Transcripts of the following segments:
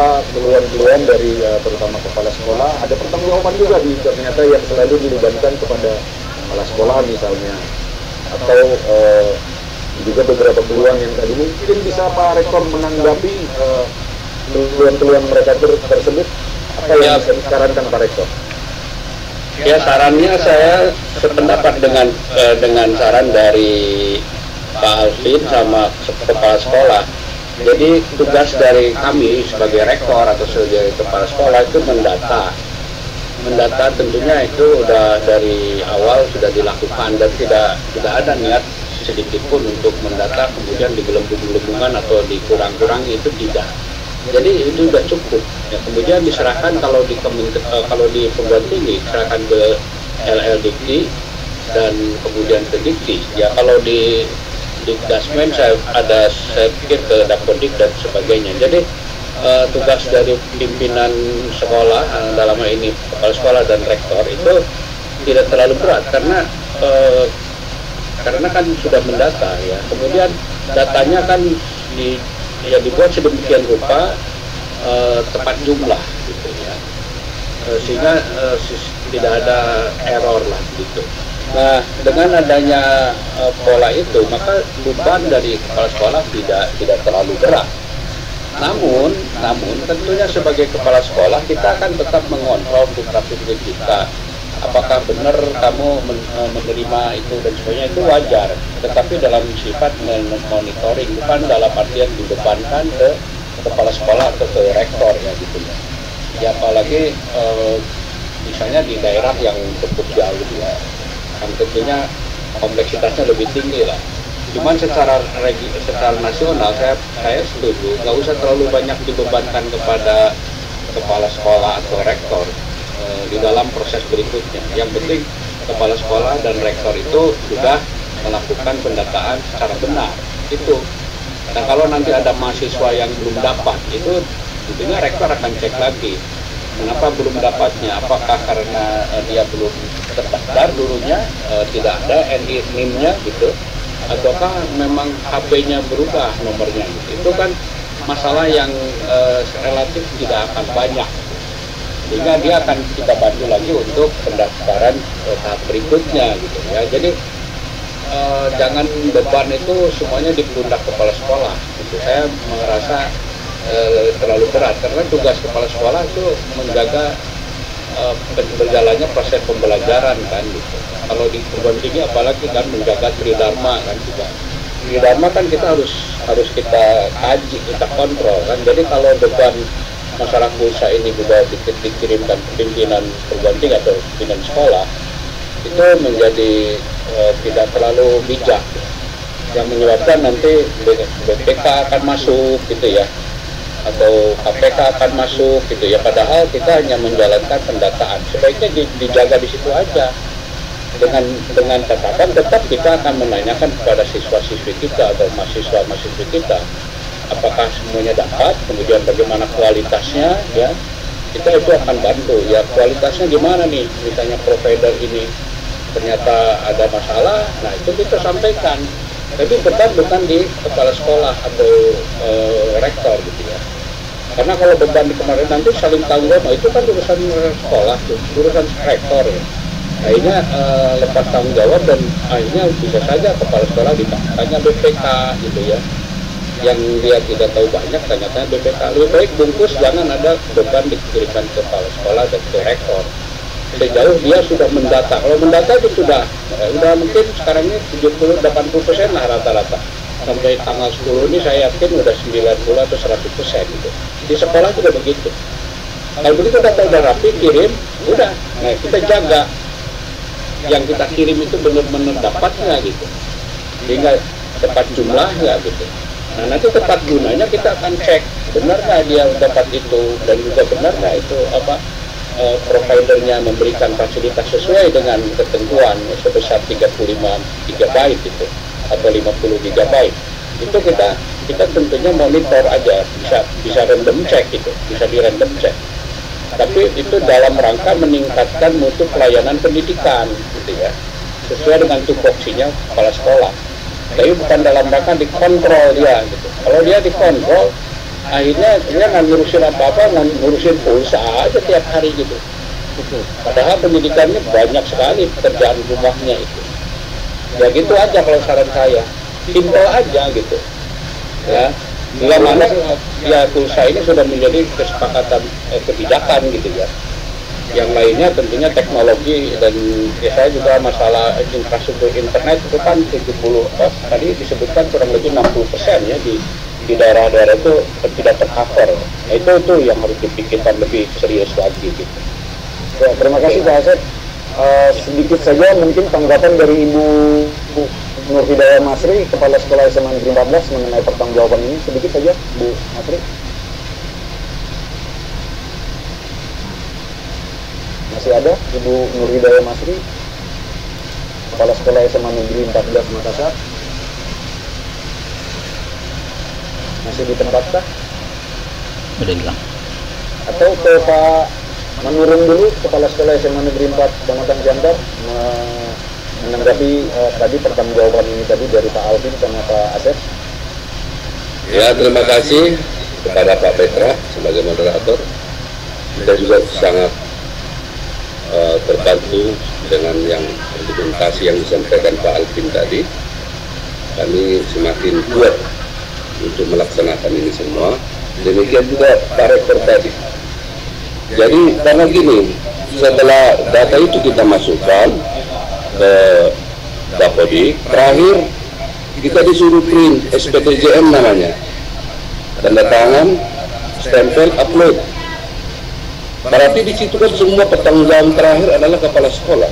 beberapa keluhan-keluhan dari terutama kepala sekolah, ada pertanggungjawaban juga ternyata yang selalu dilibatkan kepada kepala sekolah misalnya, atau juga beberapa keluhan yang tadi mungkin bisa Pak Rektor menanggapi keluhan-keluhan mereka tersebut. Apa yang bisa disarankan Pak Rektor? Ya, sarannya saya sependapat dengan saran dari Pak Alvin sama kepala sekolah. Jadi tugas dari kami sebagai rektor atau sebagai kepala sekolah itu mendata tentunya itu udah dari awal sudah dilakukan dan tidak ada niat sedikit pun untuk mendata kemudian digelembung-gelembungan atau dikurang-kurangi, itu tidak. Jadi itu sudah cukup. Ya, kemudian diserahkan kalau di perguruan tinggi diserahkan ke LLDikti dan kemudian ke Dikti. Ya kalau di Dasmen saya pikir ke Dapodik dan sebagainya. Jadi tugas dari pimpinan sekolah dalam hal ini kepala sekolah dan rektor itu tidak terlalu berat karena kan sudah mendata ya. Kemudian datanya kan dibuat sedemikian rupa tepat jumlah gitu ya, sehingga tidak ada error lah gitu. Nah, dengan adanya pola itu maka beban dari kepala sekolah tidak terlalu berat. Namun tentunya sebagai kepala sekolah kita akan tetap mengontrol putra putri kita. Apakah benar kamu menerima itu dan sebagainya, itu wajar. Tetapi dalam sifat monitoring, bukan dalam artian dibebankan ke kepala sekolah atau ke rektor ya gitu ya. Ya apalagi misalnya di daerah yang cukup jauh ya, yang tentunya kompleksitasnya lebih tinggi lah. Cuman secara nasional saya setuju, nggak usah terlalu banyak dibebankan kepada kepala sekolah atau rektor di dalam proses berikutnya. Yang penting kepala sekolah dan rektor itu sudah melakukan pendataan secara benar itu. Nah kalau nanti ada mahasiswa yang belum dapat, itu tentunya rektor akan cek lagi kenapa belum dapatnya, apakah karena dia belum terdaftar dulunya, tidak ada NIM-nya gitu, ataukah memang HP-nya berubah nomornya gitu. Itu kan masalah yang relatif tidak akan banyak, sehingga dia akan kita bantu lagi untuk pendaftaran tahap berikutnya gitu ya. Jadi jangan beban itu semuanya di pundak kepala sekolah gitu. Saya merasa terlalu berat karena tugas kepala sekolah itu menjaga berjalannya proses pembelajaran kan gitu. Kalau di perguruan tinggi apalagi kan menjaga tridharma kan juga. Tridharma kan kita harus kita kaji, kita kontrol kan. Jadi kalau beban masalah pulsa ini juga dikirimkan ke pimpinan perguruan tinggi atau pimpinan sekolah, itu menjadi tidak terlalu bijak, yang menyebabkan nanti BPK akan masuk gitu ya, atau KPK akan masuk gitu ya, padahal kita hanya menjalankan pendataan. Sebaiknya dijaga di situ aja dengan catatan tetap kita akan menanyakan kepada siswa-siswi kita atau mahasiswa-mahasiswi kita apakah semuanya dapat, kemudian bagaimana kualitasnya ya, kita itu akan bantu ya. Kualitasnya gimana nih, misalnya provider ini ternyata ada masalah, nah itu kita sampaikan. Tapi beban bukan di kepala sekolah atau rektor gitu ya. Karena kalau beban di kemarin nanti saling tanggung jawab, itu kan urusan sekolah tuh, urusan rektor ya. Akhirnya lepas tanggung jawab dan akhirnya bisa saja kepala sekolah ditanya BPK gitu ya. Yang dia tidak tahu banyak, tanya-tanya BPK. Lebih baik bungkus, jangan ada beban dikirimkan ke kepala sekolah dan ke rektor. Sejauh dia sudah mendata. Kalau mendata itu sudah mungkin sekarang ini 70-80% lah rata-rata. Sampai tanggal 10 ini saya yakin udah 90 atau 100% gitu. Di sekolah juga begitu. Kalau begitu data udah rapi, kirim, udah. Nah kita jaga yang kita kirim itu benar-benar dapatnya gitu. Sehingga tepat jumlahnya gitu. Nah nanti tepat gunanya kita akan cek benar nggak dia dapat itu, dan juga benar nggak itu providernya memberikan fasilitas sesuai dengan ketentuan sebesar 35 GB itu atau 50 GB. Itu kita tentunya monitor aja, bisa random check gitu, bisa di random check. Tapi itu dalam rangka meningkatkan mutu pelayanan pendidikan gitu ya, sesuai dengan tupoksinya kepala sekolah. Tapi bukan dalam rangka dikontrol dia gitu. Kalau dia dikontrol, akhirnya dia nggak ngurusin apa-apa, nggak ngurusin pulsa aja tiap hari gitu. Padahal pendidikannya banyak sekali pekerjaan rumahnya itu. Ya gitu aja kalau saran saya, simpel aja gitu. Ya, bila mana ya pulsa ini sudah menjadi kesepakatan kebijakan gitu ya. Yang lainnya tentunya teknologi, dan ya saya juga masalah infrastruktur internet itu kan 70, tadi disebutkan kurang lebih 60% ya di daerah-daerah itu tidak tercover. Nah, itu yang harus dipikirkan lebih serius lagi gitu. Ya, terima kasih Pak Asep. Sedikit saja mungkin tanggapan dari Ibu Nur Hidayah Masri, Kepala Sekolah SMA Negeri 14 mengenai pertanggungjawaban ini, sedikit saja Bu Masri. Masih ada Ibu Nur Hidayah Masri, Kepala Sekolah SMA Negeri 14 Makassar? Masih di tempat kah? Udah hilang. Atau ke Pak Manurung dulu, Kepala Sekolah SMA Negeri 4 Kecamatan Siantar, menanggapi tadi pertanggungjawaban ini tadi dari Pak Alvin sama Pak Asep. Ya, terima kasih kepada Pak Petra sebagai moderator. Kita juga sangat terbantu dengan yang argumentasi yang disampaikan Pak Alvin tadi. Kami semakin kuat untuk melaksanakan ini semua. Demikian juga Pak Rektor tadi. Jadi karena gini, setelah data itu kita masukkan ke Dapodik, terakhir kita disuruh print SPTJM namanya, tanda tangan, stempel, upload. Berarti di situ kan semua pertanggungjawaban terakhir adalah kepala sekolah.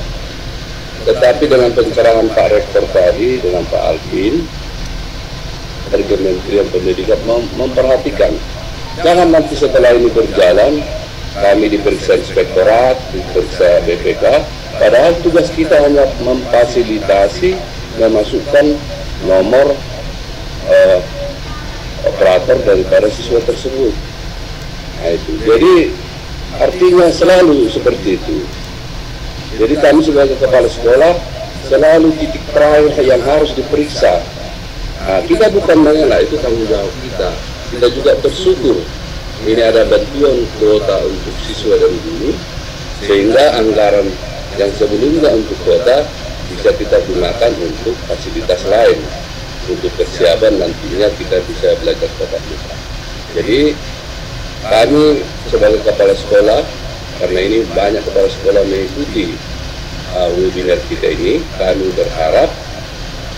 Tetapi dengan pencerahan Pak Rektor tadi, dengan Pak Alvin dari Kementerian Pendidikan memperhatikan, jangan nanti setelah ini berjalan kami diperiksa inspektorat, diperiksa BPK, padahal tugas kita hanya memfasilitasi memasukkan nomor operator daripada siswa tersebut. Nah, itu. Jadi artinya selalu seperti itu. Jadi kami sebagai kepala sekolah selalu titik terakhir yang harus diperiksa. Nah, kita bukan mengelak, itu tanggung jawab kita. Kita juga bersyukur ini ada bantuan kuota untuk siswa dan guru, sehingga anggaran yang sebelumnya untuk kuota bisa kita gunakan untuk fasilitas lain, untuk persiapan nantinya kita bisa belajar tatap muka. Jadi kami sebagai kepala sekolah, karena ini banyak kepala sekolah mengikuti webinar kita ini, kami berharap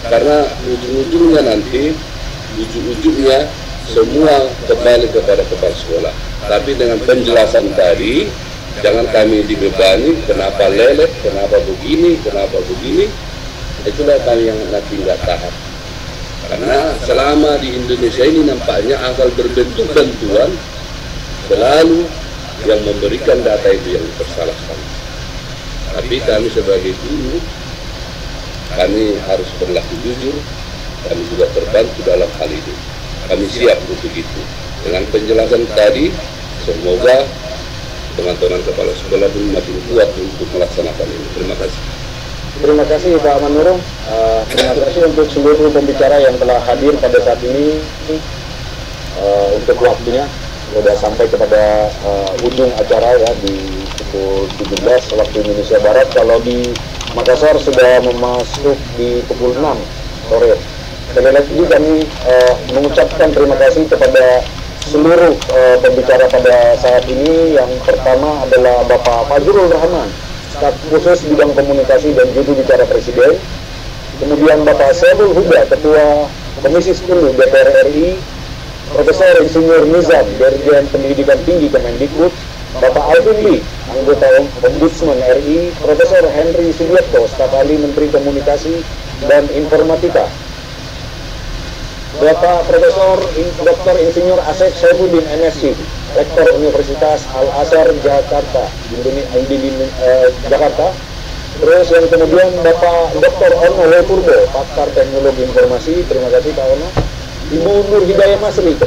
karena ujung-ujungnya nanti, semua kembali kepada kepala sekolah. Tapi dengan penjelasan tadi, jangan kami dibebani, kenapa lelet, kenapa begini, itulah kami yang nanti nggak tahan. Karena selama di Indonesia ini nampaknya asal berbentuk bantuan, selalu yang memberikan data itu yang dipersalahkan. Tapi kami sebagai guru, kami harus berlaku jujur, kami juga terbantu dalam hal ini. Kami siap untuk itu. Dengan penjelasan tadi, semoga teman-teman kepala sekolah pun makin kuat untuk melaksanakan ini. Terima kasih. Terima kasih Pak Manurung. Terima kasih untuk seluruh pembicara yang telah hadir pada saat ini. Untuk waktunya sudah sampai kepada ujung acara ya di pukul 17 waktu Indonesia Barat. Kalau di Makassar sudah memasuki di pukul 6 sore. Sekali lagi kami mengucapkan terima kasih kepada seluruh pembicara pada saat ini. Yang pertama adalah Bapak Fajrul Rahman, staf khusus bidang komunikasi dan juru bicara Presiden. Kemudian Bapak Syarul Huda, Ketua Komisi 10 DPR RI. Profesor Insinyur Nizam, Dirjen Pendidikan Tinggi Kemendikbud. Bapak Alvin Lee, anggota Ombudsman RI. Profesor Henry Subiakto, staf ahli Menteri Komunikasi dan Informatika. Bapak Profesor Dr. Insinyur Asep Saifuddin MSc, Rektor Universitas Al-Azhar Jakarta, Jakarta. Terus yang kemudian Bapak Dr. Ono Purbo, Pakar Teknologi Informasi. Terima kasih Pak Ono. Ibu Nur Hidayah Masri,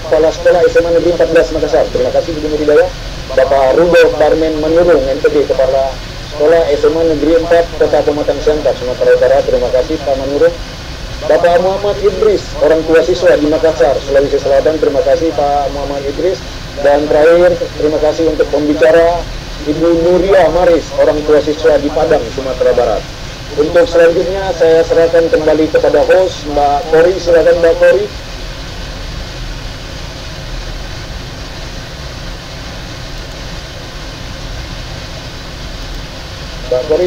Kepala Sekolah SMA Negeri 14 Makassar. Terima kasih Ibu Nur Hidayah. Bapak Rudolf Barmen Manurung, NTB, Kepala Sekolah SMA Negeri 4 Kota Pematang Siantar, Sumatera Utara. Terima kasih Pak Manurung. Bapak Muhammad Idris, orang tua siswa di Makassar, Sulawesi Selatan. Terima kasih Pak Muhammad Idris. Dan terakhir, terima kasih untuk pembicara Ibu Nuria Maris, orang tua siswa di Padang, Sumatera Barat. Untuk selanjutnya saya serahkan kembali kepada host Mbak Kori. Silakan Mbak Kori. Mbak Kori.